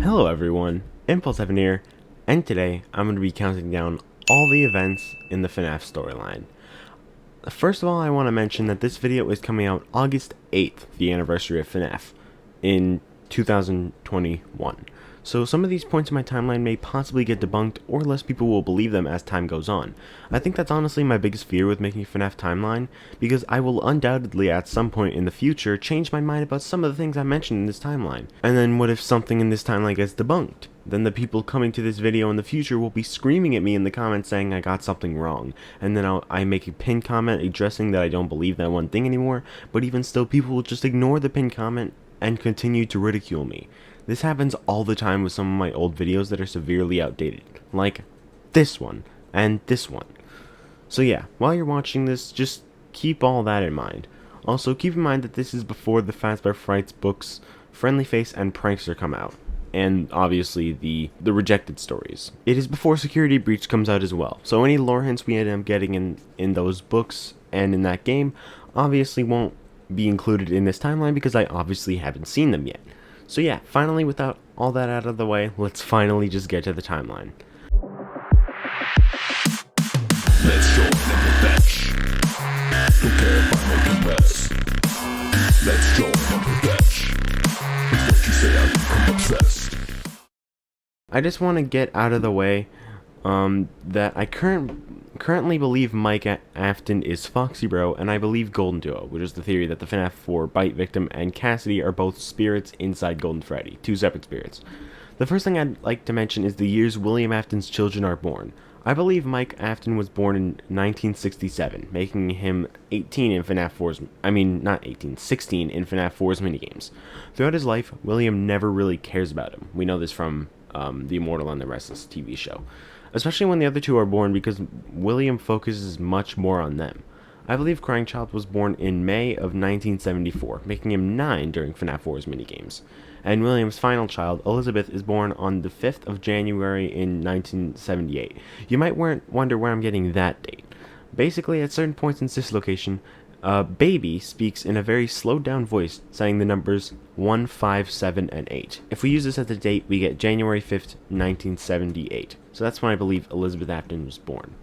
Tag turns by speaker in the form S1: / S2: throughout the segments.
S1: Hello everyone, Impulse7 here, and today I'm going to be counting down all the events in the FNAF storyline. First of all, I want to mention that this video is coming out August 8th, the anniversary of FNAF, in 2021. So some of these points in my timeline may possibly get debunked, or less people will believe them as time goes on. I think that's honestly my biggest fear with making a FNAF timeline, because I will undoubtedly at some point in the future change my mind about some of the things I mentioned in this timeline. And then what if something in this timeline gets debunked? Then the people coming to this video in the future will be screaming at me in the comments saying I got something wrong, and then I make a pinned comment addressing that I don't believe that one thing anymore, but even still people will just ignore the pinned comment and continue to ridicule me. This happens all the time with some of my old videos that are severely outdated, like this one and this one. So yeah, while you're watching this, just keep all that in mind. Also, keep in mind that this is before the Fazbear Fright's books Friendly Face and Prankster come out, and obviously the rejected stories. It is before Security Breach comes out as well, so any lore hints we end up getting in those books and in that game obviously won't be included in this timeline because I obviously haven't seen them yet. So yeah, finally, without all that out of the way, let's finally just get to the timeline.
S2: Let's go on the bench. Don't care if I make a mess. Let's go on the bench. It's what you say, I become obsessed.
S1: I just want to get out of the way that I currently believe Mike Afton is Foxy Bro, and I believe Golden Duo, which is the theory that the FNAF 4 Bite Victim and Cassidy are both spirits inside Golden Freddy, two separate spirits. The first thing I'd like to mention is the years William Afton's children are born. I believe Mike Afton was born in 1967, making him 18 in FNAF 4's, 16 in FNAF 4's minigames. Throughout his life, William never really cares about him. We know this from The Immortal and the Restless TV show. Especially when the other two are born, because William focuses much more on them. I believe Crying Child was born in May of 1974, making him 9 during FNAF 4's minigames. And William's final child, Elizabeth, is born on the 5th of January in 1978. You might wonder where I'm getting that date. Basically, at certain points in this location, Baby speaks in a very slowed down voice, saying the numbers 1, 5, 7, and 8. If we use this as the date, we get January 5th, 1978. So that's when I believe Elizabeth Afton was born.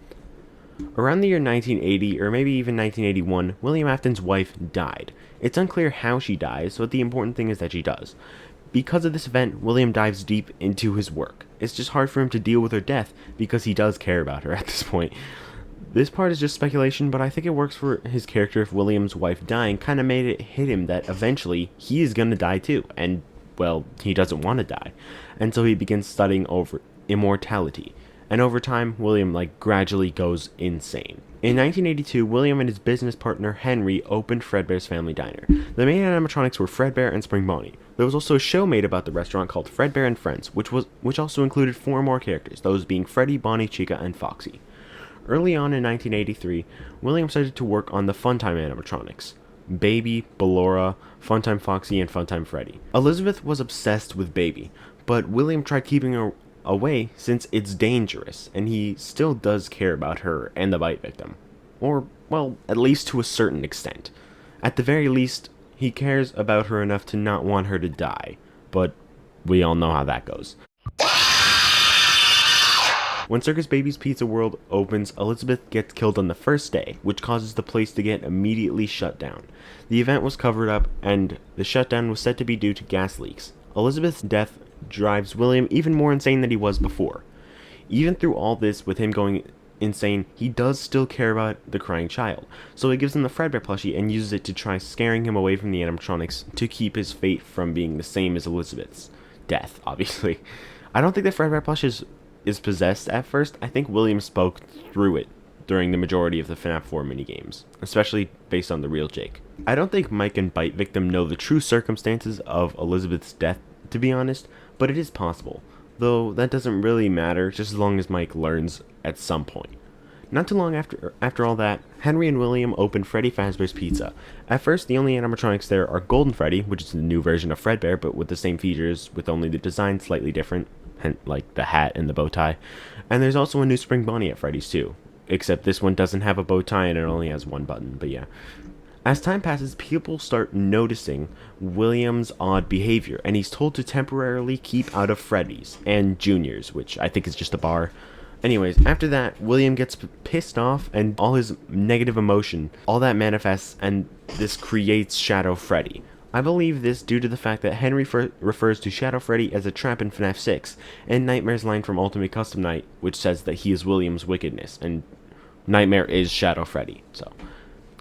S1: Around the year 1980, or maybe even 1981, William Afton's wife died. It's unclear how she dies, but the important thing is that she does. Because of this event, William dives deep into his work. It's just hard for him to deal with her death, because he does care about her at this point. This part is just speculation, but I think it works for his character if William's wife dying kind of made it hit him that eventually he is gonna die too, and, well, he doesn't want to die. And so he begins studying over immortality. And over time, William, gradually goes insane. In 1982, William and his business partner, Henry, opened Fredbear's Family Diner. The main animatronics were Fredbear and Spring Bonnie. There was also a show made about the restaurant called Fredbear and Friends, which also included 4 more characters, those being Freddy, Bonnie, Chica, and Foxy. Early on in 1983, William started to work on the Funtime animatronics. Baby, Ballora, Funtime Foxy, and Funtime Freddy. Elizabeth was obsessed with Baby, but William tried keeping her away since it's dangerous, and he still does care about her and the Bite Victim. Or, well, at least to a certain extent. At the very least, he cares about her enough to not want her to die, but we all know how that goes. When Circus Baby's Pizza World opens, Elizabeth gets killed on the first day, which causes the place to get immediately shut down. The event was covered up, and the shutdown was said to be due to gas leaks. Elizabeth's death drives William even more insane than he was before. Even through all this, with him going insane, he does still care about the Crying Child, so he gives him the Fredbear plushie and uses it to try scaring him away from the animatronics to keep his fate from being the same as Elizabeth's death, obviously. I don't think the Fredbear plushie is possessed at first. I think William spoke through it during the majority of the FNAF 4 minigames, especially based on the real Jake. I don't think Mike and Bite Victim know the true circumstances of Elizabeth's death, to be honest, but it is possible, though that doesn't really matter just as long as Mike learns at some point. Not too long after all that, Henry and William open Freddy Fazbear's Pizza. At first, the only animatronics there are Golden Freddy, which is the new version of Fredbear, but with the same features, with only the design slightly different, like the hat and the bow tie. And there's also a new Spring Bonnie at Freddy's too, except this one doesn't have a bow tie and it only has one button, but yeah. As time passes, people start noticing William's odd behavior, and he's told to temporarily keep out of Freddy's and Junior's, which I think is just a bar. Anyways, after that, William gets pissed off, and all his negative emotion, all that manifests, and this creates Shadow Freddy. I believe this due to the fact that Henry refers to Shadow Freddy as a trap in FNAF 6, and Nightmare's line from Ultimate Custom Night, which says that he is William's wickedness, and Nightmare is Shadow Freddy, so...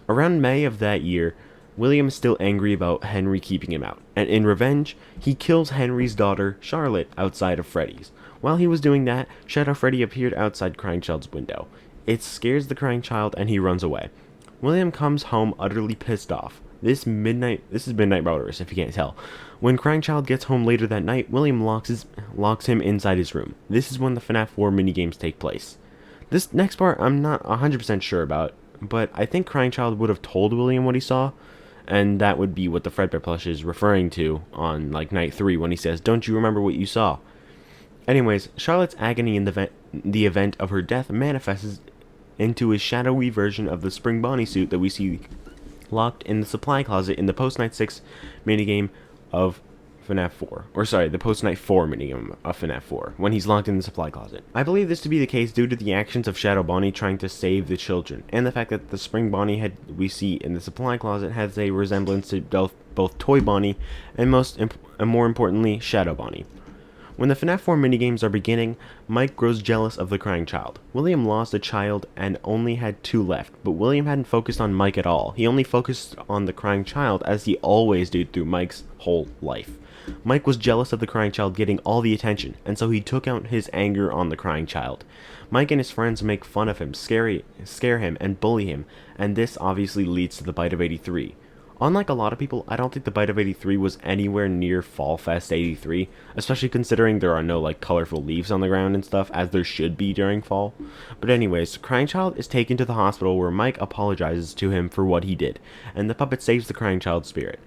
S1: Around May of that year, William is still angry about Henry keeping him out, and in revenge, he kills Henry's daughter, Charlotte, outside of Freddy's. While he was doing that, Shadow Freddy appeared outside Crying Child's window. It scares the Crying Child, and he runs away. William comes home utterly pissed off. This is Midnight Murderous, if you can't tell. When Crying Child gets home later that night, William locks him inside his room. This is when the FNAF 4 minigames take place. This next part, I'm not 100% sure about, but I think Crying Child would have told William what he saw, and that would be what the Fredbear plush is referring to on, like, night 3 when he says, "Don't you remember what you saw?" Anyways, Charlotte's agony in the event of her death manifests into a shadowy version of the Spring Bonnie suit that we see locked in the supply closet in the post-night 6 minigame of FNAF 4. Or sorry, the post-night 4 minigame of FNAF 4, when he's locked in the supply closet. I believe this to be the case due to the actions of Shadow Bonnie trying to save the children, and the fact that the Spring Bonnie we see in the supply closet has a resemblance to both Toy Bonnie and more importantly, Shadow Bonnie. When the FNAF 4 minigames are beginning, Mike grows jealous of the Crying Child. William lost a child and only had 2 left, but William hadn't focused on Mike at all. He only focused on the Crying Child, as he always did through Mike's whole life. Mike was jealous of the Crying Child getting all the attention, and so he took out his anger on the Crying Child. Mike and his friends make fun of him, scare him, and bully him, and this obviously leads to the Bite of 83. Unlike a lot of people, I don't think the Bite of 83 was anywhere near Fall Fest 83, especially considering there are no, like, colorful leaves on the ground and stuff, as there should be during fall. But anyways, Crying Child is taken to the hospital where Mike apologizes to him for what he did, and the puppet saves the Crying Child's spirit.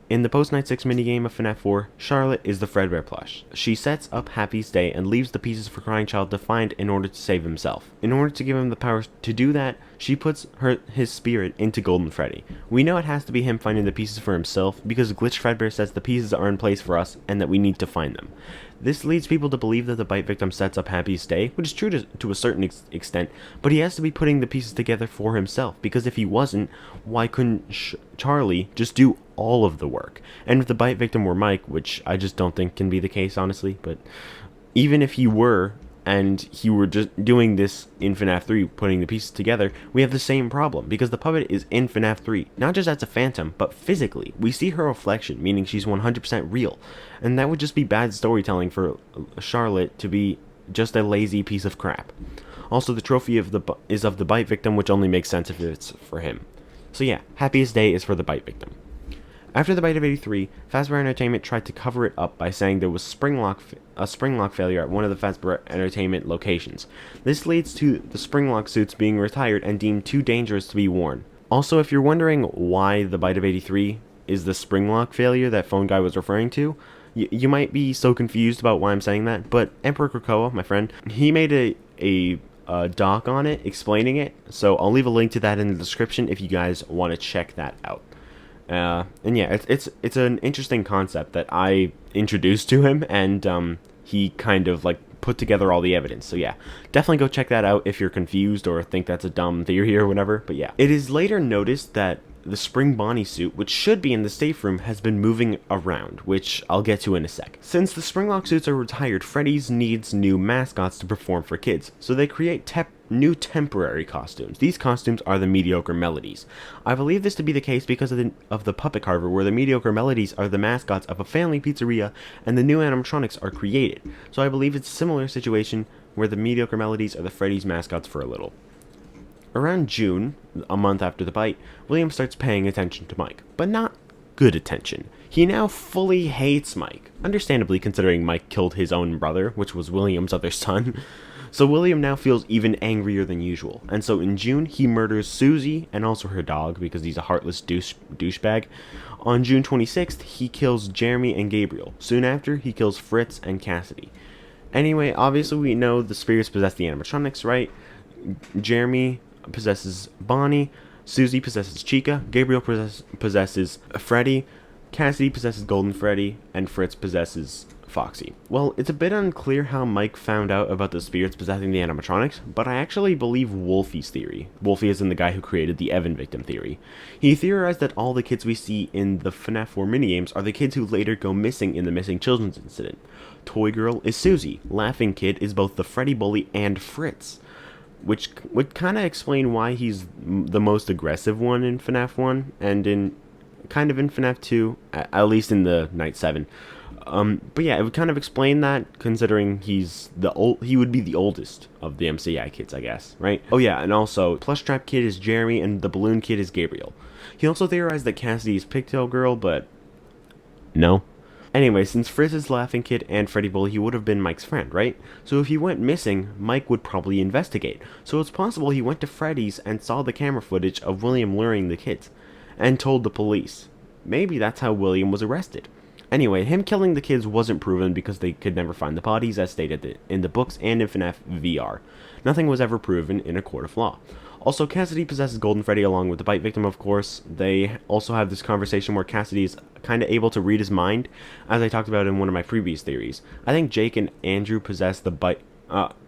S1: In the post-night 6 minigame of FNAF 4, Charlotte is the Fredbear plush. She sets up Happy's Day and leaves the pieces for Crying Child to find in order to save himself. In order to give him the power to do that, she puts his spirit into Golden Freddy. We know it has to be him finding the pieces for himself, because Glitch Fredbear says the pieces are in place for us and that we need to find them. This leads people to believe that the bite victim sets up Happy's Day, which is true to a certain extent, but he has to be putting the pieces together for himself, because if he wasn't, why couldn't Charlie just do all of the work? And if the bite victim were Mike, which I just don't think can be the case, honestly, but even if he were, and he were just doing this in FNAF 3, putting the pieces together, we have the same problem, because the puppet is in FNAF 3, not just as a phantom, but physically. We see her reflection, meaning she's 100% real, and that would just be bad storytelling for Charlotte to be just a lazy piece of crap. Also, the trophy is of the bite victim, which only makes sense if it's for him. So yeah, Happiest Day is for the bite victim. After the Bite of 83, Fazbear Entertainment tried to cover it up by saying there was a spring lock failure at one of the Fazbear Entertainment locations. This leads to the spring lock suits being retired and deemed too dangerous to be worn. Also, if you're wondering why the Bite of 83 is the spring lock failure that Phone Guy was referring to, you might be so confused about why I'm saying that, but Emperor Krakoa, my friend, he made a doc on it explaining it, so I'll leave a link to that in the description if you guys want to check that out. And yeah, it's an interesting concept that I introduced to him, and he kind of like put together all the evidence. So yeah, definitely go check that out if you're confused or think that's a dumb theory or whatever. But yeah, it is later noticed that the Spring Bonnie suit, which should be in the safe room, has been moving around, which I'll get to in a sec. Since the Springlock suits are retired, Freddy's needs new mascots to perform for kids, so they create new temporary costumes. These costumes are the Mediocre Melodies. I believe this to be the case because of the Puppet Carver, where the Mediocre Melodies are the mascots of a family pizzeria, and the new animatronics are created. So I believe it's a similar situation where the Mediocre Melodies are the Freddy's mascots for a little. Around June, a month after the bite, William starts paying attention to Mike, but not good attention. He now fully hates Mike, understandably considering Mike killed his own brother, which was William's other son. So William now feels even angrier than usual, and so in June he murders Susie and also her dog because he's a heartless douchebag. On June 26th, he kills Jeremy and Gabriel. Soon after, he kills Fritz and Cassidy. Anyway, obviously we know the spirits possess the animatronics, right? Jeremy possesses Bonnie, Susie possesses Chica, Gabriel possesses Freddy, Cassidy possesses Golden Freddy, and Fritz possesses Foxy. Well, it's a bit unclear how Mike found out about the spirits possessing the animatronics, but I actually believe Wolfie's theory. Wolfie is the guy who created the Evan victim theory. He theorized that all the kids we see in the FNAF 4 minigames are the kids who later go missing in the missing children's incident. Toy Girl is Susie. Laughing Kid is both the Freddy bully and Fritz, which would kind of explain why he's the most aggressive one in FNAF 1 and in FNAF 2, at least in the Night 7. But yeah, it would kind of explain that, considering he would be the oldest of the MCI kids, I guess, right? Oh yeah, and also, Plush Trap Kid is Jeremy, and the Balloon Kid is Gabriel. He also theorized that Cassidy is Pigtail Girl, but no. Anyway, since Fritz is Laughing Kid and Freddy Bully, he would have been Mike's friend, right? So if he went missing, Mike would probably investigate. So it's possible he went to Freddy's and saw the camera footage of William luring the kids, and told the police. Maybe that's how William was arrested. Anyway, him killing the kids wasn't proven because they could never find the bodies, as stated in the books and in FNAF VR. Nothing was ever proven in a court of law. Also, Cassidy possesses Golden Freddy along with the bite victim, of course. They also have this conversation where Cassidy is kind of able to read his mind, as I talked about in one of my previous theories. I think Jake and Andrew possess the bite,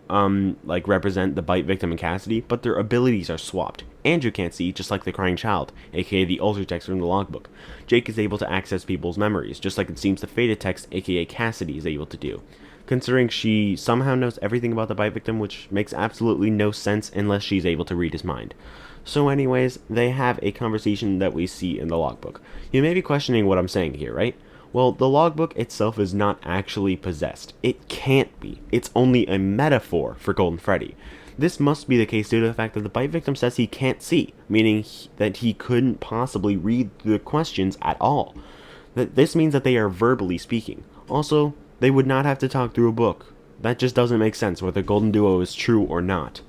S1: represent the bite victim and Cassidy, but their abilities are swapped. Andrew can't see, just like the crying child, aka the altered text from the logbook. Jake is able to access people's memories, just like it seems the faded text, aka Cassidy, is able to do. Considering she somehow knows everything about the bite victim, which makes absolutely no sense unless she's able to read his mind. So anyways, they have a conversation that we see in the logbook. You may be questioning what I'm saying here, right? Well, the logbook itself is not actually possessed. It can't be. It's only a metaphor for Golden Freddy. This must be the case due to the fact that the bite victim says he can't see, meaning that he couldn't possibly read the questions at all. This means that they are verbally speaking. Also, they would not have to talk through a book. That just doesn't make sense whether Golden Duo is true or not.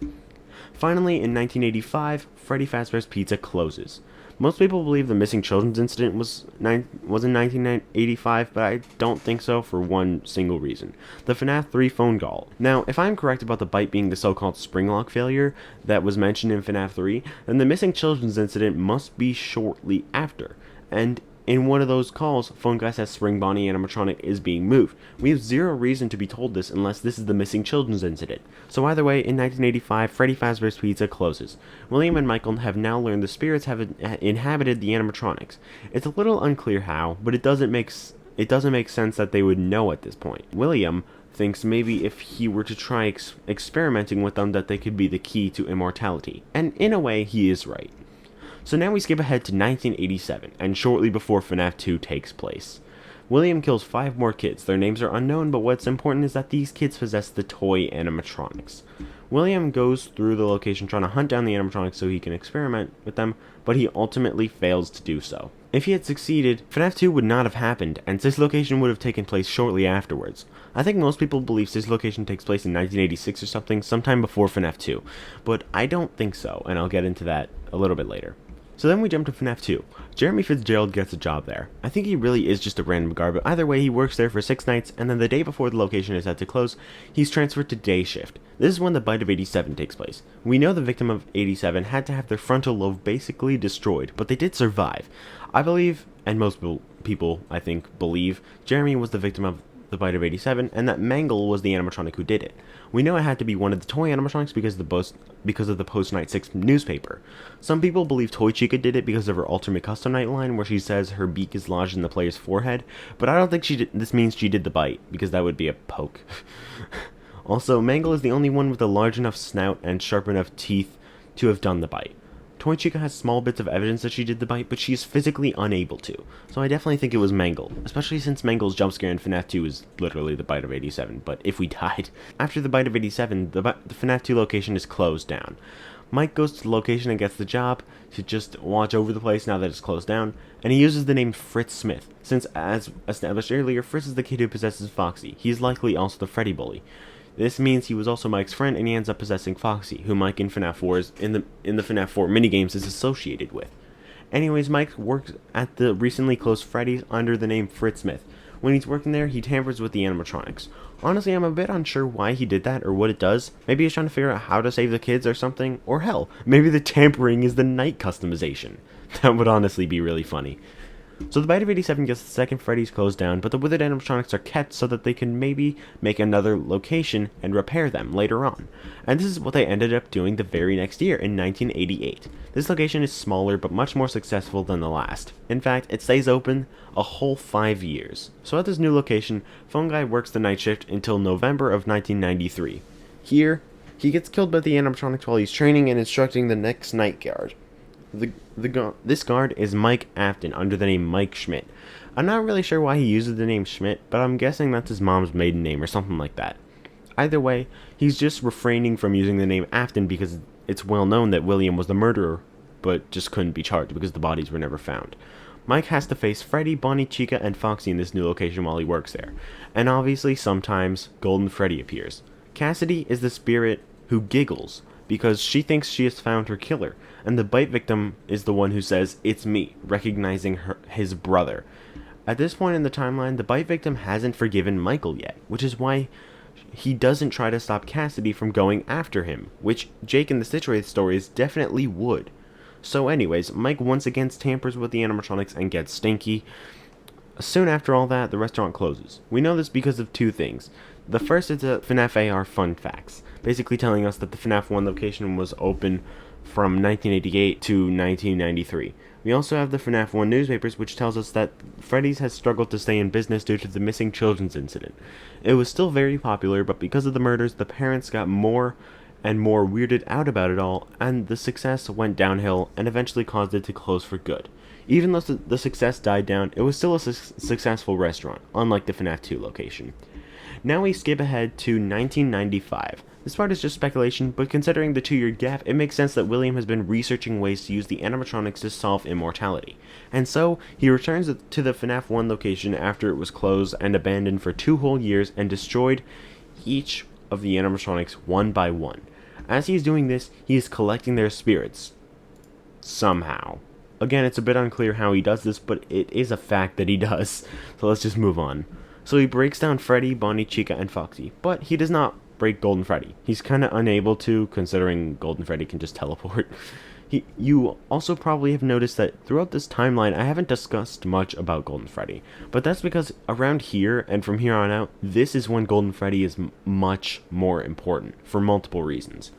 S1: Finally, in 1985, Freddy Fazbear's Pizza closes. Most people believe the missing children's incident was in 1985, but I don't think so for one single reason. The FNAF 3 phone call. Now, if I'm correct about the bite being the so-called spring lock failure that was mentioned in FNAF 3, then the missing children's incident must be shortly after. And in one of those calls, phone guy says Spring Bonnie animatronic is being moved. We have zero reason to be told this unless this is the missing children's incident. So either way, in 1985, Freddy Fazbear's Pizza closes. William and Michael have now learned the spirits have inhabited the animatronics. It's a little unclear how, but it doesn't make sense that they would know at this point. William thinks maybe if he were to try experimenting with them that they could be the key to immortality. And in a way, he is right. So now we skip ahead to 1987, and shortly before FNAF 2 takes place. William kills 5 more kids. Their names are unknown, but what's important is that these kids possess the toy animatronics. William goes through the location trying to hunt down the animatronics so he can experiment with them, but he ultimately fails to do so. If he had succeeded, FNAF 2 would not have happened, and Sis Location would have taken place shortly afterwards. I think most people believe Sis Location takes place in 1986 or something, sometime before FNAF 2, but I don't think so, and I'll get into that a little bit later. So then we jump to FNAF 2. Jeremy Fitzgerald gets a job there. I think he really is just a random guard, but either way he works there for 6 nights, and then the day before the location is set to close, he's transferred to day shift. This is when the bite of 87 takes place. We know the victim of 87 had to have their frontal lobe basically destroyed, but they did survive. I believe, and most people I think believe, Jeremy was the victim of the bite of 87, and that Mangle was the animatronic who did it. We know it had to be one of the toy animatronics because of the post-Night 6 newspaper. Some people believe Toy Chica did it because of her Ultimate Custom Night line where she says her beak is lodged in the player's forehead, but I don't think this means she did the bite, because that would be a poke. Also, Mangle is the only one with a large enough snout and sharp enough teeth to have done the bite. Toy Chica has small bits of evidence that she did the bite, but she is physically unable to. So I definitely think it was Mangle, especially since Mangle's jump scare in FNAF 2 is literally the bite of 87, but if we died. After the bite of 87, the FNAF 2 location is closed down. Mike goes to the location and gets the job to just watch over the place now that it's closed down, and he uses the name Fritz Smith, since as established earlier, Fritz is the kid who possesses Foxy. He's likely also the Freddy bully. This means he was also Mike's friend, and he ends up possessing Foxy, who Mike in FNAF 4 in the FNAF 4 minigames is associated with. Anyways, Mike works at the recently closed Freddy's under the name Fritz Smith. When he's working there, he tampers with the animatronics. Honestly, I'm a bit unsure why he did that or what it does. Maybe he's trying to figure out how to save the kids or something. Or hell, maybe the tampering is the night customization. That would honestly be really funny. So the Bite of 87 gets the second Freddy's closed down, but the withered animatronics are kept so that they can maybe make another location and repair them later on. And this is what they ended up doing the very next year in 1988. This location is smaller but much more successful than the last. In fact, it stays open a whole 5 years. So at this new location, Phone Guy works the night shift until November of 1993. Here, he gets killed by the animatronics while he's training and instructing the next night guard. This guard is Mike Afton, under the name Mike Schmidt. I'm not really sure why he uses the name Schmidt, but I'm guessing that's his mom's maiden name or something like that. Either way, he's just refraining from using the name Afton because it's well known that William was the murderer, but just couldn't be charged because the bodies were never found. Mike has to face Freddy, Bonnie, Chica, and Foxy in this new location while he works there. And obviously, sometimes, Golden Freddy appears. Cassidy is the spirit who giggles because she thinks she has found her killer, and the bite victim is the one who says, "It's me," recognizing his brother. At this point in the timeline, the bite victim hasn't forgiven Michael yet, which is why he doesn't try to stop Cassidy from going after him, which Jake in the Stitchwraith stories definitely would. So anyways, Mike once again tampers with the animatronics and gets stinky. Soon after all that, the restaurant closes. We know this because of two things. The first is the FNAF AR fun facts, basically telling us that the FNAF 1 location was open from 1988 to 1993. We also have the FNAF 1 newspapers, which tells us that Freddy's has struggled to stay in business due to the missing children's incident. It was still very popular, but because of the murders, the parents got more and more weirded out about it all, and the success went downhill and eventually caused it to close for good. Even though the success died down, it was still a successful restaurant, unlike the FNAF 2 location. Now we skip ahead to 1995. This part is just speculation, but considering the 2-year gap, it makes sense that William has been researching ways to use the animatronics to solve immortality. And so, he returns to the FNAF 1 location after it was closed and abandoned for 2 whole years and destroyed each of the animatronics one by one. As he is doing this, he is collecting their spirits. Somehow. Again, it's a bit unclear how he does this, but it is a fact that he does. So let's just move on. So he breaks down Freddy, Bonnie, Chica, and Foxy, but he does not break Golden Freddy. He's kind of unable to, considering Golden Freddy can just teleport. You also probably have noticed that throughout this timeline, I haven't discussed much about Golden Freddy, but that's because around here, and from here on out, this is when Golden Freddy is much more important, for multiple reasons.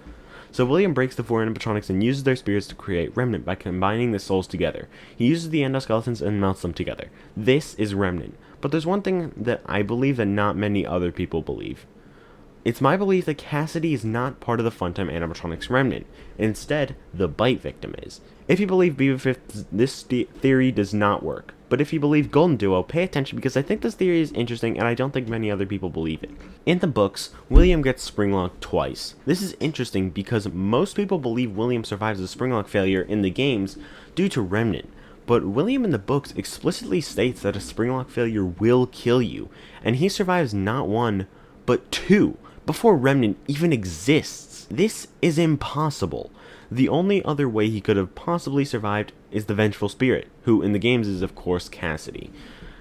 S1: So William breaks the 4 animatronics and uses their spirits to create Remnant by combining the souls together. He uses the endoskeletons and melts them together. This is Remnant. But there's one thing that I believe that not many other people believe. It's my belief that Cassidy is not part of the Funtime Animatronics Remnant. Instead, the bite victim is. If you believe Beaver5th, this theory does not work. But if you believe Golden Duo, pay attention because I think this theory is interesting and I don't think many other people believe it. In the books, William gets springlocked twice. This is interesting because most people believe William survives a springlock failure in the games due to Remnant. But William in the books explicitly states that a springlock failure will kill you, and he survives not 1, but 2, before Remnant even exists. This is impossible. The only other way he could have possibly survived is the Vengeful Spirit, who in the games is of course Cassidy.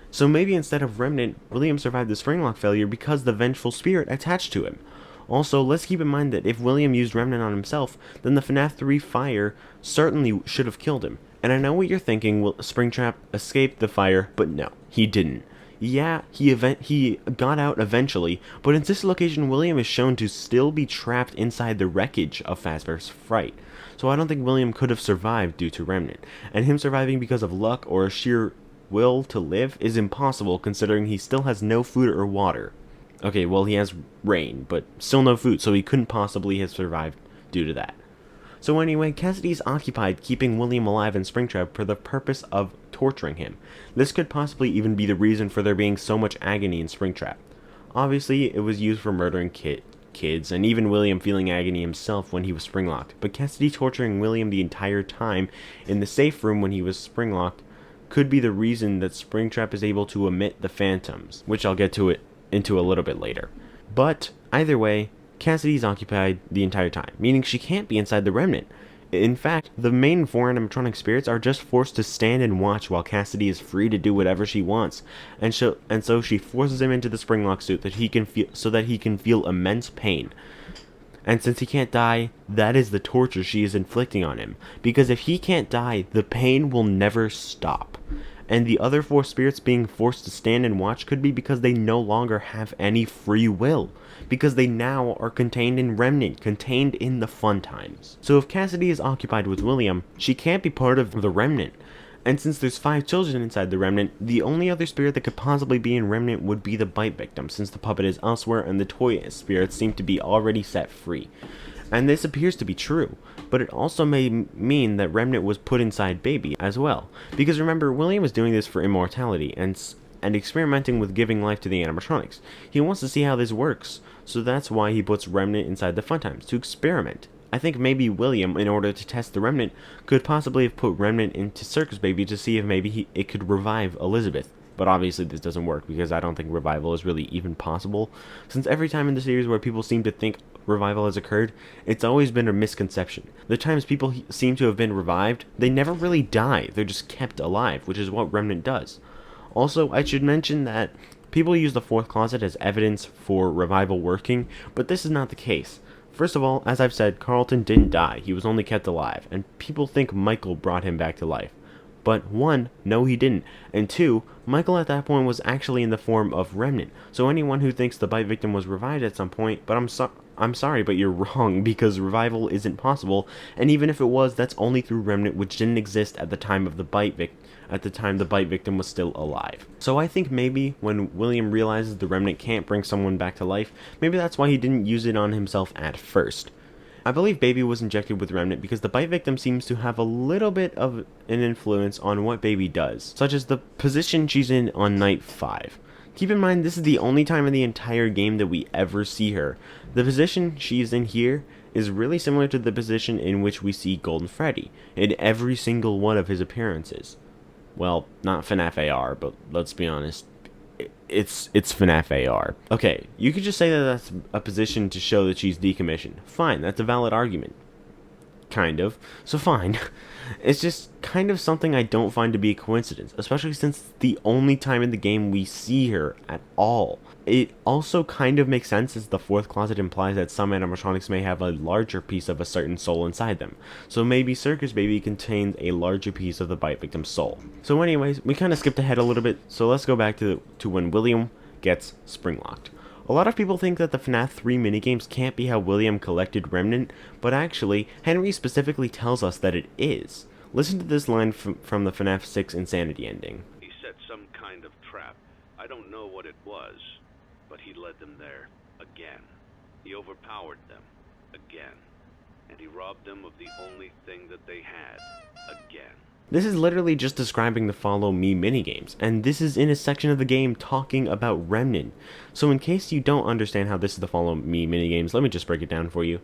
S1: So maybe instead of Remnant, William survived the springlock failure because the Vengeful Spirit attached to him. Also, let's keep in mind that if William used Remnant on himself, then the FNAF 3 fire certainly should have killed him. And I know what you're thinking, will Springtrap escape the fire, but no, he didn't. Yeah, he got out eventually, but in this location, William is shown to still be trapped inside the wreckage of Fazbear's Fright. So I don't think William could have survived due to Remnant, and him surviving because of luck or a sheer will to live is impossible considering he still has no food or water. Okay, well he has rain, but still no food, so he couldn't possibly have survived due to that. So anyway, Cassidy's occupied keeping William alive in Springtrap for the purpose of torturing him. This could possibly even be the reason for there being so much agony in Springtrap. Obviously, it was used for murdering kids, and even William feeling agony himself when he was springlocked, but Cassidy torturing William the entire time in the safe room when he was springlocked could be the reason that Springtrap is able to emit the phantoms, which I'll get to it into a little bit later. But, either way, Cassidy's occupied the entire time, meaning she can't be inside the Remnant. In fact, the main four animatronic spirits are just forced to stand and watch while Cassidy is free to do whatever she wants, and so she forces him into the springlock suit so that he can feel immense pain. And since he can't die, that is the torture she is inflicting on him. Because if he can't die, the pain will never stop. And the other four spirits being forced to stand and watch could be because they no longer have any free will. Because they now are contained in Remnant, contained in the fun times. So if Cassidy is occupied with William, she can't be part of the Remnant. And since there's 5 children inside the Remnant, the only other spirit that could possibly be in Remnant would be the bite victim, since the puppet is elsewhere and the toy spirits seem to be already set free. And this appears to be true, but it also may mean that Remnant was put inside Baby as well. Because remember, William is doing this for immortality and experimenting with giving life to the animatronics. He wants to see how this works, so that's why he puts Remnant inside the fun times, to experiment. I think maybe William, in order to test the Remnant, could possibly have put Remnant into Circus Baby to see if maybe it could revive Elizabeth. But obviously this doesn't work, because I don't think revival is really even possible, since every time in the series where people seem to think revival has occurred, it's always been a misconception. The times people seem to have been revived, they never really die, they're just kept alive, which is what Remnant does. Also, I should mention that people use the fourth closet as evidence for revival working, but this is not the case. First of all, as I've said, Carlton didn't die, he was only kept alive, and people think Michael brought him back to life. But 1, no he didn't, and 2, Michael at that point was actually in the form of Remnant, so anyone who thinks the bite victim was revived at some point, but I'm sorry, but you're wrong, because revival isn't possible, and even if it was, that's only through Remnant, which didn't exist at the time of the bite victim was still alive. So I think maybe when William realizes the Remnant can't bring someone back to life, maybe that's why he didn't use it on himself at first. I believe Baby was injected with Remnant because the bite victim seems to have a little bit of an influence on what Baby does, such as the position she's in on night 5. Keep in mind, this is the only time in the entire game that we ever see her. The position she's in here is really similar to the position in which we see Golden Freddy in every single one of his appearances. Well, not FNAF AR, but let's be honest, it's FNAF AR. Okay, you could just say that that's a position to show that she's decommissioned. Fine, that's a valid argument. Kind of. So fine. It's just kind of something I don't find to be a coincidence, especially since it's the only time in the game we see her at all. It also kind of makes sense as the fourth closet implies that some animatronics may have a larger piece of a certain soul inside them. So maybe Circus Baby contains a larger piece of the bite victim's soul. So anyways, we kind of skipped ahead a little bit, so let's go back to when William gets springlocked. A lot of people think that the FNAF 3 minigames can't be how William collected Remnant, but actually, Henry specifically tells us that it is. Listen to this line from the FNAF 6 Insanity ending.
S3: He set some kind of trap. I don't know what it was, but he led them there again. He overpowered them again, and he robbed them of the only thing that they had again.
S1: This is literally just describing the Follow Me minigames, and this is in a section of the game talking about Remnant. So in case you don't understand how this is the Follow Me minigames, let me just break it down for you.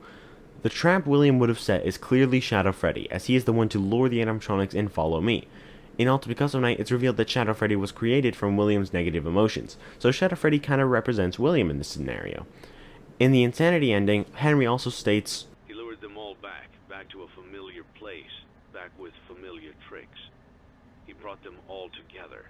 S1: The trap William would have set is clearly Shadow Freddy, as he is the one to lure the animatronics in Follow Me. In All to Picasso Night, it's revealed that Shadow Freddy was created from William's negative emotions, so Shadow Freddy kind of represents William in this scenario. In the Insanity ending, Henry also states,
S3: He lured them all back to a familiar place, back with familiar tricks. He brought them all together.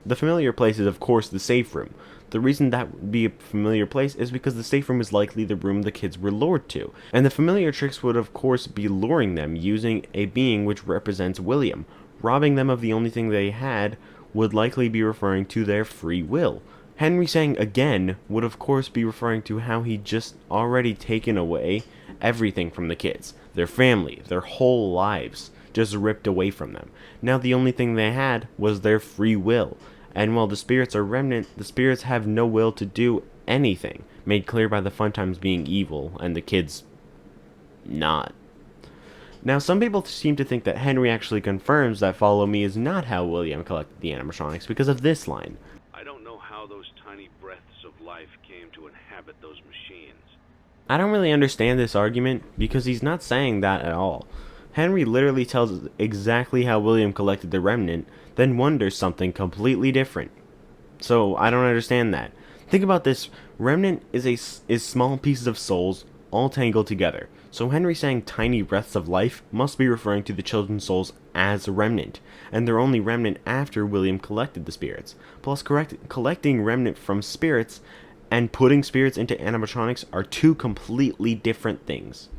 S1: The familiar place is of course the safe room. The reason that would be a familiar place is because the safe room is likely the room the kids were lured to, and the familiar tricks would of course be luring them using a being which represents William. Robbing them of the only thing they had would likely be referring to their free will. Henry saying again would of course be referring to how he just already taken away everything from the kids, their family, their whole lives, just ripped away from them. Now the only thing they had was their free will. And while the spirits are Remnant, the spirits have no will to do anything, made clear by the fun times being evil and the kids not. Now some people seem to think that Henry actually confirms that Follow Me is not how William collected the animatronics because of this line.
S3: I don't know how those tiny breaths of life came to inhabit those machines.
S1: I don't really understand this argument because he's not saying that at all. Henry literally tells us exactly how William collected the Remnant, then wonders something completely different. So I don't understand that. Think about this. Remnant is small pieces of souls all tangled together. So Henry saying tiny breaths of life must be referring to the children's souls as a remnant, and they're only remnant after William collected the spirits. Plus, collecting remnant from spirits and putting spirits into animatronics are two completely different things.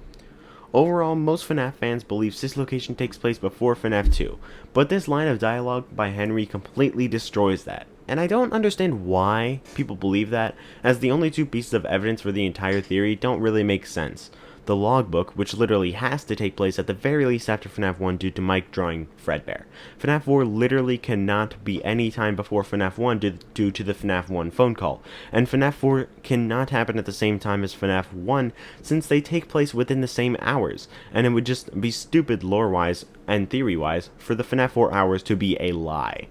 S1: Overall, most FNAF fans believe Dislocation takes place before FNAF 2, but this line of dialogue by Henry completely destroys that. And I don't understand why people believe that, as the only two pieces of evidence for the entire theory don't really make sense. The logbook, which literally has to take place at the very least after FNAF 1 due to Mike drawing Fredbear. FNAF 4 literally cannot be any time before FNAF 1 due to the FNAF 1 phone call, and FNAF 4 cannot happen at the same time as FNAF 1 since they take place within the same hours, and it would just be stupid lore-wise and theory-wise for the FNAF 4 hours to be a lie.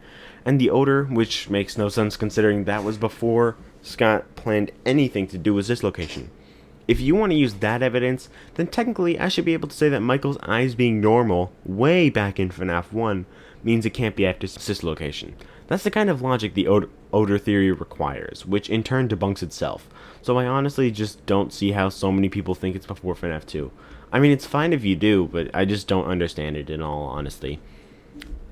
S1: And the odor, which makes no sense considering that was before Scott planned anything to do with Dislocation. If you want to use that evidence, then technically I should be able to say that Michael's eyes being normal way back in FNAF 1 means it can't be after Dislocation. That's the kind of logic the odor theory requires, which in turn debunks itself. So I honestly just don't see how so many people think it's before FNAF 2. I mean, it's fine if you do, but I just don't understand it in all honesty.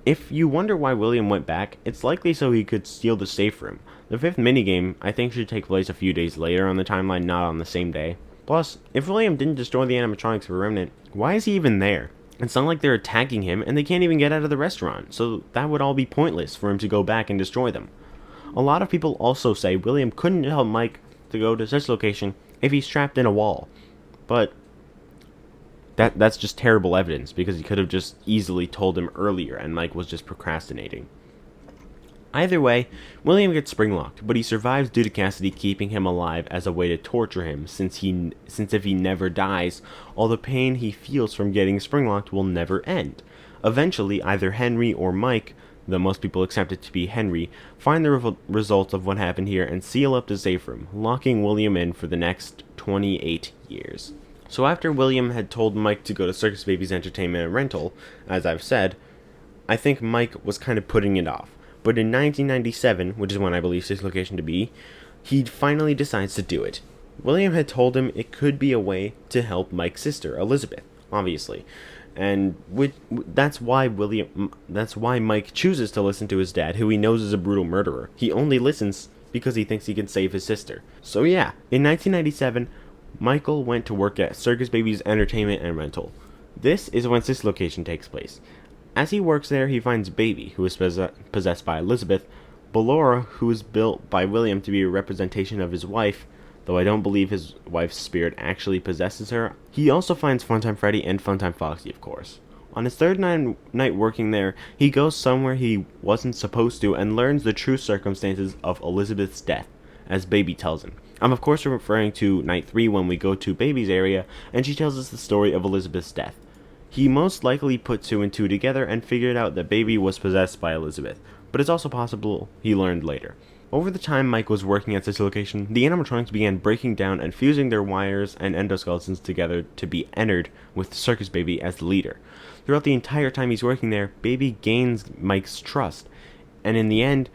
S1: If you wonder why William went back, it's likely so he could steal the safe room. The fifth minigame, I think, should take place a few days later on the timeline, not on the same day. Plus, if William didn't destroy the animatronics for Remnant, why is he even there? It's not like they're attacking him and they can't even get out of the restaurant, so that would all be pointless for him to go back and destroy them. A lot of people also say William couldn't help Mike to go to such location if he's trapped in a wall, but that's just terrible evidence because he could have just easily told him earlier and Mike was just procrastinating. Either way, William gets spring-locked, but he survives due to Cassidy keeping him alive as a way to torture him, since if he never dies, all the pain he feels from getting spring-locked will never end. Eventually, either Henry or Mike, though most people accept it to be Henry, find the results of what happened here and seal up the safe room, locking William in for the next 28 years. So after William had told Mike to go to Circus Baby's entertainment and rental, as I've said, I think Mike was kind of putting it off. But in 1997, which is when I believe Dislocation to be, he finally decides to do it. William had told him it could be a way to help Mike's sister, Elizabeth, obviously. And that's why Mike chooses to listen to his dad, who he knows is a brutal murderer. He only listens because he thinks he can save his sister. So yeah, in 1997, Michael went to work at Circus Baby's entertainment and rental. This is when Dislocation takes place. As he works there, he finds Baby, who is possessed by Elizabeth, Ballora, who is built by William to be a representation of his wife, though I don't believe his wife's spirit actually possesses her. He also finds Funtime Freddy and Funtime Foxy, of course. On his third night working there, he goes somewhere he wasn't supposed to and learns the true circumstances of Elizabeth's death, as Baby tells him. I'm of course referring to night 3 when we go to Baby's area, and she tells us the story of Elizabeth's death. He most likely put 2 and 2 together and figured out that Baby was possessed by Elizabeth, but it's also possible he learned later. Over the time Mike was working at this location, the animatronics began breaking down and fusing their wires and endoskeletons together to be Ennard, with Circus Baby as the leader. Throughout the entire time he's working there, Baby gains Mike's trust, and in the end,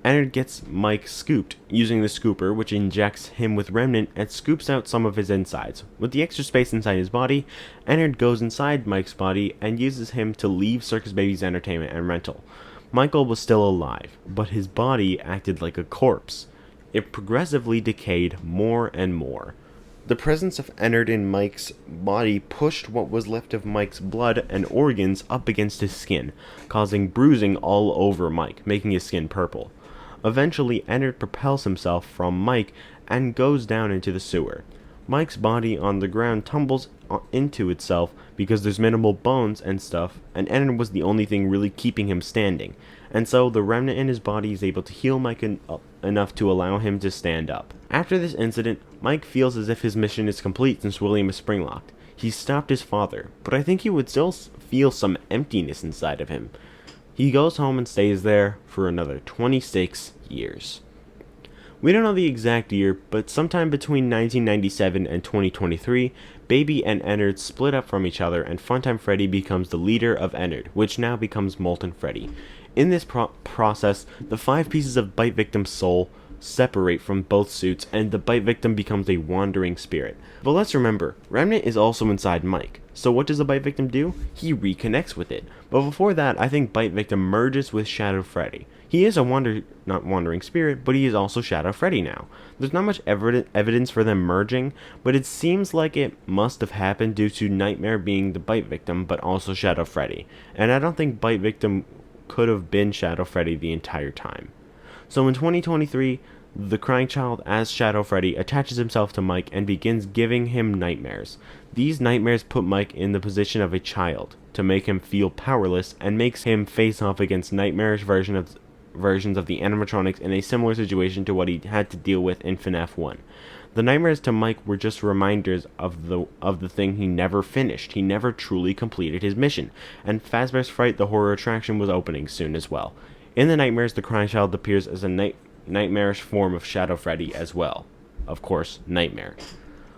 S1: Ennard gets Mike scooped, using the scooper, which injects him with Remnant and scoops out some of his insides. With the extra space inside his body, Ennard goes inside Mike's body and uses him to leave Circus Baby's entertainment and rental. Michael was still alive, but his body acted like a corpse. It progressively decayed more and more. The presence of Ennard in Mike's body pushed what was left of Mike's blood and organs up against his skin, causing bruising all over Mike, making his skin purple. Eventually, Ennard propels himself from Mike and goes down into the sewer. Mike's body on the ground tumbles into itself because there's minimal bones and stuff, and Ennard was the only thing really keeping him standing, and so the remnant in his body is able to heal Mike enough to allow him to stand up. After this incident, Mike feels as if his mission is complete since William is spring-locked. He stopped his father, but I think he would still feel some emptiness inside of him. He goes home and stays there for another 26 years. We don't know the exact year, but sometime between 1997 and 2023, Baby and Ennard split up from each other and Funtime Freddy becomes the leader of Ennard, which now becomes Molten Freddy. In this process, the 5 pieces of Bite Victim's soul separate from both suits, and the bite victim becomes a wandering spirit. But let's remember, Remnant is also inside Mike. So what does the bite victim do? He reconnects with it. But before that, I think bite victim merges with Shadow Freddy. He is a not wandering spirit, but he is also Shadow Freddy now. There's not much evidence for them merging, but it seems like it must have happened due to Nightmare being the bite victim, but also Shadow Freddy. And I don't think bite victim could have been Shadow Freddy the entire time. So in 2023, the crying child as Shadow Freddy attaches himself to Mike and begins giving him nightmares. These nightmares put Mike in the position of a child, to make him feel powerless, and makes him face off against nightmarish versions of the animatronics in a similar situation to what he had to deal with in FNAF 1. The nightmares to Mike were just reminders of the thing he never finished. He never truly completed his mission, and Fazbear's Fright, the horror attraction, was opening soon as well. In the nightmares, the crying child appears as a nightmarish form of Shadow Freddy as well. Of course, Nightmare.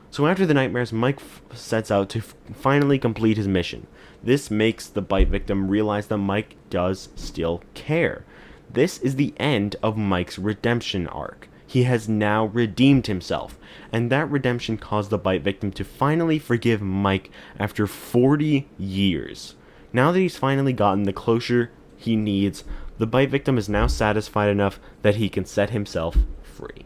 S1: So after the nightmares, Mike sets out to finally complete his mission. This makes the bite victim realize that Mike does still care. This is the end of Mike's redemption arc. He has now redeemed himself, and that redemption caused the bite victim to finally forgive Mike after 40 years. Now that he's finally gotten the closure he needs, the bite victim is now satisfied enough that he can set himself free.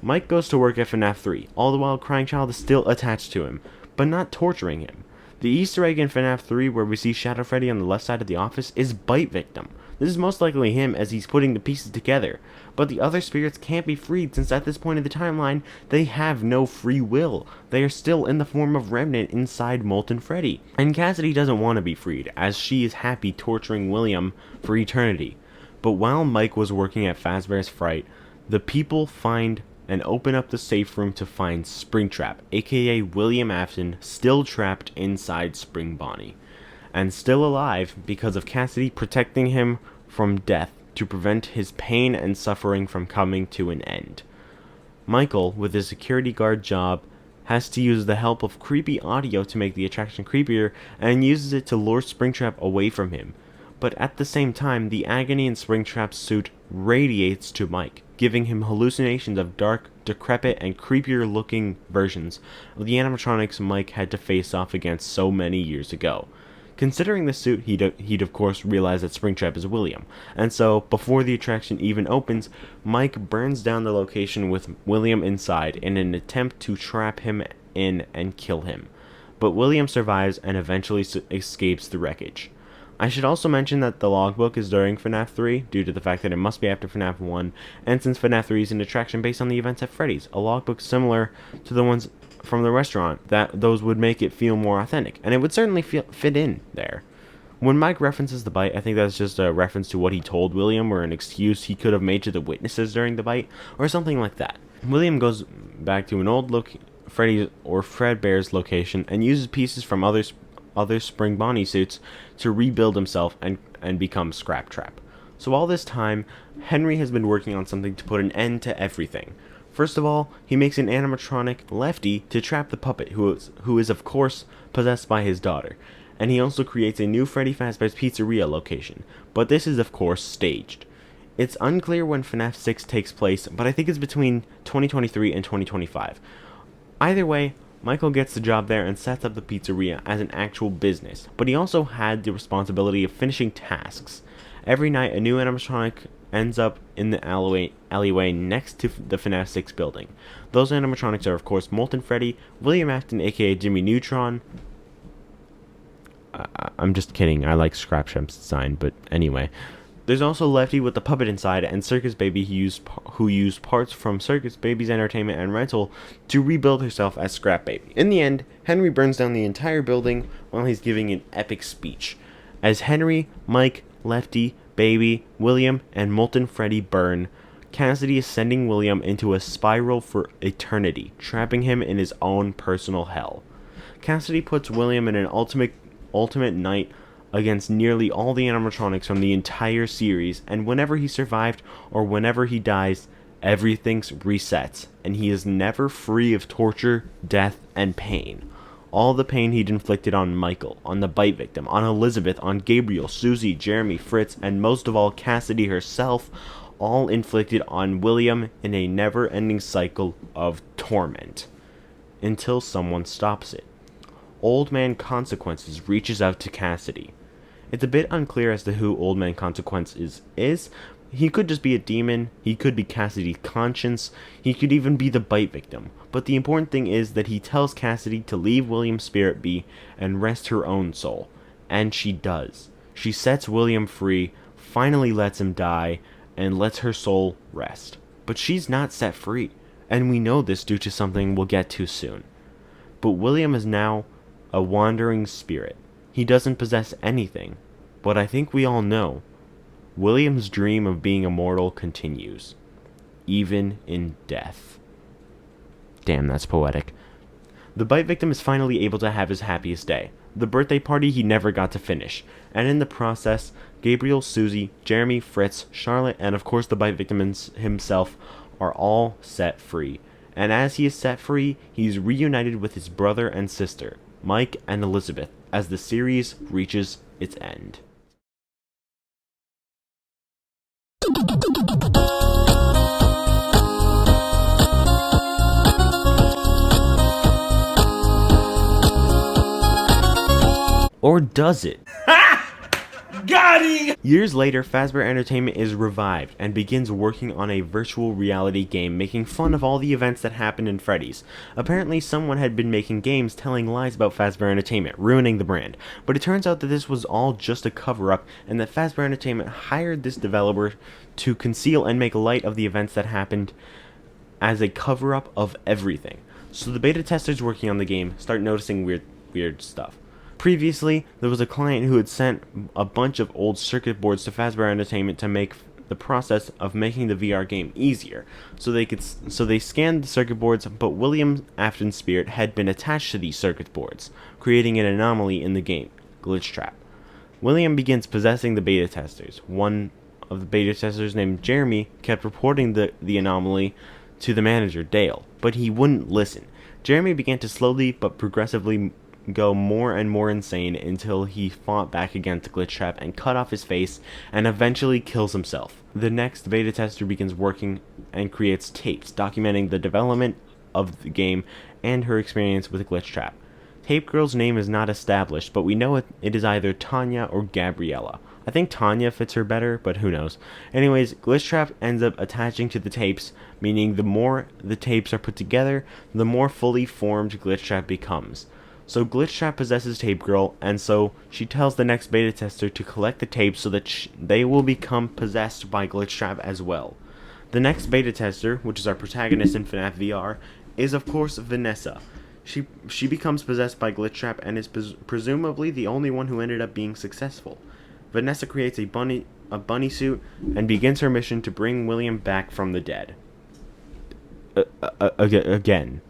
S1: Mike goes to work at FNAF 3, all the while Crying Child is still attached to him, but not torturing him. The Easter egg in FNAF 3 where we see Shadow Freddy on the left side of the office is bite victim. This is most likely him as he's putting the pieces together, but the other spirits can't be freed since at this point in the timeline, they have no free will. They are still in the form of Remnant inside Molten Freddy. And Cassidy doesn't want to be freed, as she is happy torturing William for eternity. But while Mike was working at Fazbear's Fright, the people find and open up the safe room to find Springtrap, aka William Afton, still trapped inside Spring Bonnie, and still alive because of Cassidy protecting him from death to prevent his pain and suffering from coming to an end. Michael, with his security guard job, has to use the help of creepy audio to make the attraction creepier and uses it to lure Springtrap away from him. But at the same time, the agony in Springtrap's suit radiates to Mike, giving him hallucinations of dark, decrepit, and creepier looking versions of the animatronics Mike had to face off against so many years ago. Considering the suit, he'd of course realize that Springtrap is William, and so, before the attraction even opens, Mike burns down the location with William inside in an attempt to trap him in and kill him. But William survives and eventually escapes the wreckage. I should also mention that the logbook is during FNAF 3, due to the fact that it must be after FNAF 1, and since FNAF 3 is an attraction based on the events at Freddy's, a logbook similar to the ones from the restaurant, that those would make it feel more authentic, and it would certainly fit in there. When Mike references the bite, I think that's just a reference to what he told William, or an excuse he could have made to the witnesses during the bite, or something like that. William goes back to an old Freddy's or Fredbear's location and uses pieces from other Spring Bonnie suits to rebuild himself and become Springtrap. So all this time, Henry has been working on something to put an end to everything. First of all, he makes an animatronic Lefty to trap the puppet, who is of course possessed by his daughter. And he also creates a new Freddy Fazbear's Pizzeria location, but this is of course staged. It's unclear when FNAF 6 takes place, but I think it's between 2023 and 2025. Either way, Michael gets the job there and sets up the pizzeria as an actual business, but he also had the responsibility of finishing tasks. Every night, a new animatronic ends up in the alleyway next to the FNAF 6 building. Those animatronics are, of course, Molten Freddy, William Afton, aka Jimmy Neutron. I'm just kidding, I like Scrapshamp's design, but anyway. There's also Lefty with the puppet inside, and Circus Baby who used parts from Circus Baby's entertainment and rental to rebuild herself as Scrap Baby. In the end, Henry burns down the entire building while he's giving an epic speech. As Henry, Mike, Lefty, Baby, William, and Molten Freddy burn, Cassidy is sending William into a spiral for eternity, trapping him in his own personal hell. Cassidy puts William in an ultimate night against nearly all the animatronics from the entire series, and whenever he survived or whenever he dies, everything resets, and he is never free of torture, death, and pain. All the pain he'd inflicted on Michael, on the bite victim, on Elizabeth, on Gabriel, Susie, Jeremy, Fritz, and most of all Cassidy herself, all inflicted on William in a never-ending cycle of torment, until someone stops it. Old Man Consequences reaches out to Cassidy. It's a bit unclear as to who Old Man Consequences is. He could just be a demon, he could be Cassidy's conscience, he could even be the bite victim. But the important thing is that he tells Cassidy to leave William's spirit be and rest her own soul. And she does. She sets William free, finally lets him die, and lets her soul rest. But she's not set free, and we know this due to something we'll get to soon. But William is now a wandering spirit. He doesn't possess anything, but I think we all know William's dream of being immortal continues, even in death. Damn, that's poetic. The bite victim is finally able to have his happiest day, the birthday party he never got to finish, and in the process, Gabriel, Susie, Jeremy, Fritz, Charlotte, and of course the bite victim himself are all set free. And as he is set free, he's reunited with his brother and sister, Mike and Elizabeth, as the series reaches its end. Or does it?
S4: Got him!
S1: Years later, Fazbear Entertainment is revived and begins working on a virtual reality game making fun of all the events that happened in Freddy's. Apparently, someone had been making games telling lies about Fazbear Entertainment, ruining the brand. But it turns out that this was all just a cover-up, and that Fazbear Entertainment hired this developer to conceal and make light of the events that happened as a cover-up of everything. So the beta testers working on the game start noticing weird stuff. Previously, there was a client who had sent a bunch of old circuit boards to Fazbear Entertainment to make the process of making the VR game easier. So they scanned the circuit boards, but William Afton's spirit had been attached to these circuit boards, creating an anomaly in the game, Glitchtrap. William begins possessing the beta testers. One of the beta testers named Jeremy kept reporting the anomaly to the manager, Dale, but he wouldn't listen. Jeremy began to slowly but progressively go more and more insane until he fought back against Glitchtrap and cut off his face and eventually kills himself. The next beta tester begins working and creates tapes documenting the development of the game and her experience with Glitchtrap. Tape Girl's name is not established, but we know it is either Tanya or Gabriella. I think Tanya fits her better, but who knows. Anyways, Glitchtrap ends up attaching to the tapes, meaning the more the tapes are put together, the more fully formed Glitchtrap becomes. So Glitchtrap possesses Tape Girl, and so she tells the next beta tester to collect the tapes so that they will become possessed by Glitchtrap as well. The next beta tester, which is our protagonist in FNAF VR, is of course Vanessa. She becomes possessed by Glitchtrap and is presumably the only one who ended up being successful. Vanessa creates a bunny suit and begins her mission to bring William back from the dead. Again.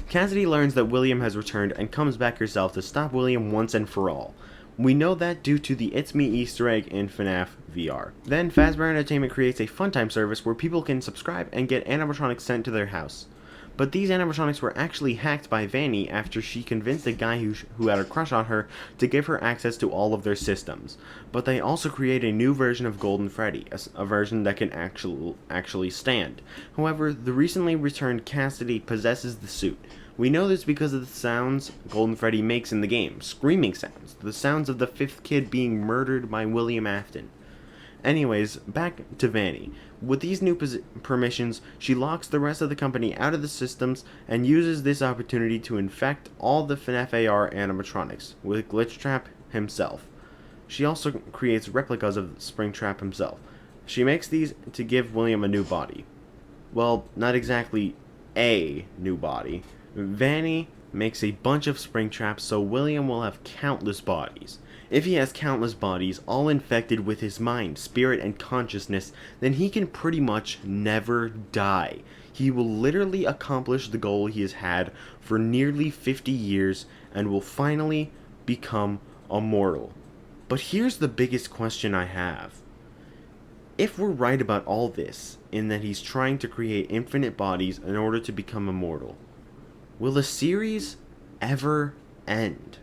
S1: Cassidy learns that William has returned and comes back herself to stop William once and for all. We know that due to the It's Me Easter egg in FNAF VR. Then Fazbear Entertainment creates a funtime service where people can subscribe and get animatronics sent to their house. But these animatronics were actually hacked by Vanny after she convinced a guy who had a crush on her to give her access to all of their systems. But they also create a new version of Golden Freddy, a version that can actually stand. However, the recently returned Cassidy possesses the suit. We know this because of the sounds Golden Freddy makes in the game, screaming sounds, the sounds of the fifth kid being murdered by William Afton. Anyways, back to Vanny. With these new permissions, she locks the rest of the company out of the systems and uses this opportunity to infect all the FNAF AR animatronics with Glitchtrap himself. She also creates replicas of Springtrap himself. She makes these to give William a new body. Well, not exactly a new body. Vanny makes a bunch of Springtraps so William will have countless bodies. If he has countless bodies, all infected with his mind, spirit, and consciousness, then he can pretty much never die. He will literally accomplish the goal he has had for nearly 50 years and will finally become immortal. But here's the biggest question I have. If we're right about all this, in that he's trying to create infinite bodies in order to become immortal, will the series ever end?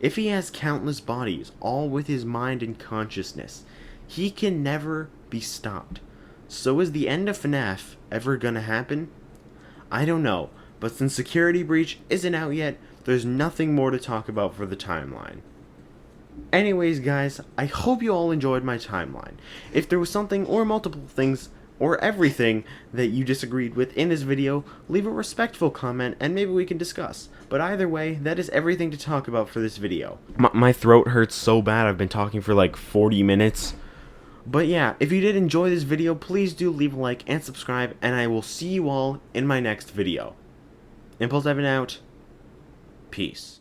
S1: If he has countless bodies, all with his mind and consciousness, he can never be stopped. So is the end of FNAF ever gonna happen? I don't know, but since Security Breach isn't out yet, there's nothing more to talk about for the timeline. Anyways, guys, I hope you all enjoyed my timeline. If there was something or multiple things or everything that you disagreed with in this video, leave a respectful comment and maybe we can discuss. But either way, that is everything to talk about for this video. My throat hurts so bad, I've been talking for like 40 minutes. But yeah, if you did enjoy this video, please do leave a like and subscribe, and I will see you all in my next video. Impulse Evan out. Peace.